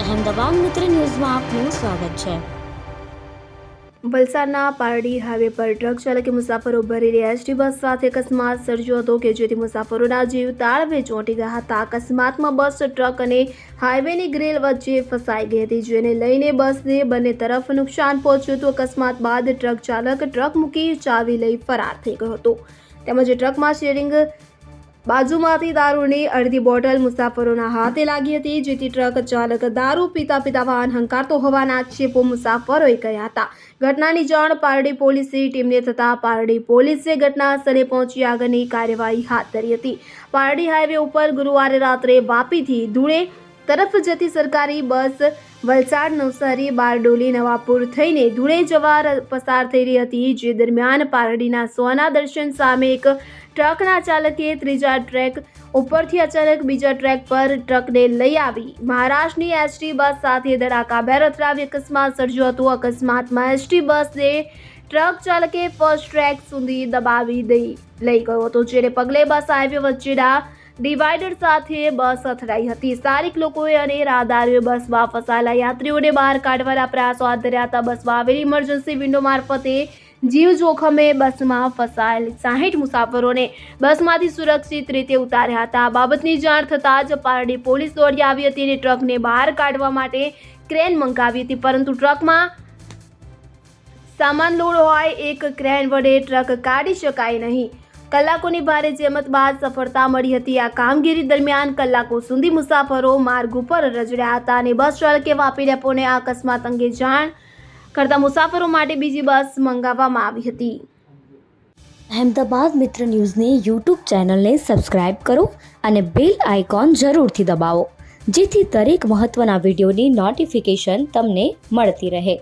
અહેમદાબાદ મિત્ર ન્યૂઝમાં આપનું સ્વાગત છે। વલસાડના પારડી હાઈવે પર ટ્રક ચાલકે મુસાફરો ભરેલી એસટી બસ સાથે અકસ્માત સર્જ્યો હતો કે જેથી મુસાફરોના જીવ તાળવે ચોંટી ગયા હતા। અકસ્માતમાં બસ ટ્રક અને હાઈવેની ગ્રીલ વચ્ચે ફસાઈ ગઈ હતી, જેને લઈને બસને બંને તરફ નુકસાન પહોંચ્યું હતું। અકસ્માત બાદ ટ્રક ચાલક ટ્રક મૂકી ચાવી લઈ ફરાર થઈ ગયો હતો, તેમજ ટ્રકમાં સ્ટીયરિંગ બાજુમાંથી દારૂની અડધી બોટલ મુસાફરોના હાથે લાગી હતી, જેથી ટ્રક ચાલક દારૂ પીતા વાહન હંકારતો હોવાના આક્ષેપો મુસાફરોએ કર્યા હતા। ઘટનાની જાણ પારડી પોલીસની ટીમને થતાં પારડી પોલીસે ઘટના સ્થળે પહોંચી આગળની કાર્યવાહી હાથ ધરી હતી। પારડી હાઈવે ઉપર ગુરુવારે રાત્રે વાપીથી ધુળે તરફ જતી સરકારી બસ વલસાડ નવસારી બારડોલી નવાપુર થઈને ધુળે જવા પસાર થઈ રહી હતી, જે દરમિયાન પારડીના સોના દર્શન સામે એક ટ્રકના ચાલકે ત્રીજા ટ્રેક ઉપરથી અચાનક બીજા ટ્રેક પર ટ્રકને લઈ આવી મહારાષ્ટ્રની એસટી બસ સાથે ધડાકાભેર અથડાવી અકસ્માત સર્જ્યો હતો। અકસ્માતમાં એસટી બસને ટ્રક ચાલકે ફર્સ્ટ ટ્રેક સુધી દબાવી લઈ ગયો હતો, જેને પગલે બસ હાઈવે વચ્ચેના ડિવાઈડર સાથે બસ અથડાઈ હતી। સ્થાનિક લોકોએ અને રાહદારીઓએ બસમાં ફસાયેલા યાત્રીઓને બહાર કાઢવાના પ્રયાસો હાથ ધર્યા હતા। બસમાં આવેલી ઇમરજન્સી વિન્ડો મારફતે જીવ જોખમે બસમાં ફસાયેલ 60 મુસાફરોને બસમાંથી સુરક્ષિત રીતે ઉતાર્યા હતા। આ બાબતની જાણ થતાં જ પારડી પોલીસ દોડી આવી હતી અને ટ્રકને બહાર કાઢવા માટે ક્રેન મંગાવી હતી, પરંતુ ટ્રકમાં સામાન લોડ હોય એક ક્રેન વડે ટ્રક કાઢી શકાય નહીં। કલાકોની ભારે જહેમત બાદ સફળતા મળી હતી। આ કામગીરી દરમિયાન કલાકો સુધી મુસાફરો માર્ગ ઉપર રજડ્યા હતા અને બસ ચાલકે વાપી ડેપોને આ અકસ્માત અંગે જાણ કરતા મુસાફરો માટે બીજી બસ મંગાવવામાં આવી હતી। અહેમદાબાદ મિત્ર ન્યૂઝની યુટ્યુબ ચેનલને સબસ્ક્રાઇબ કરો અને બેલ આઇકોન જરૂરથી દબાવો, જેથી દરેક મહત્ત્વના વિડીયોની નોટિફિકેશન તમને મળતી રહે।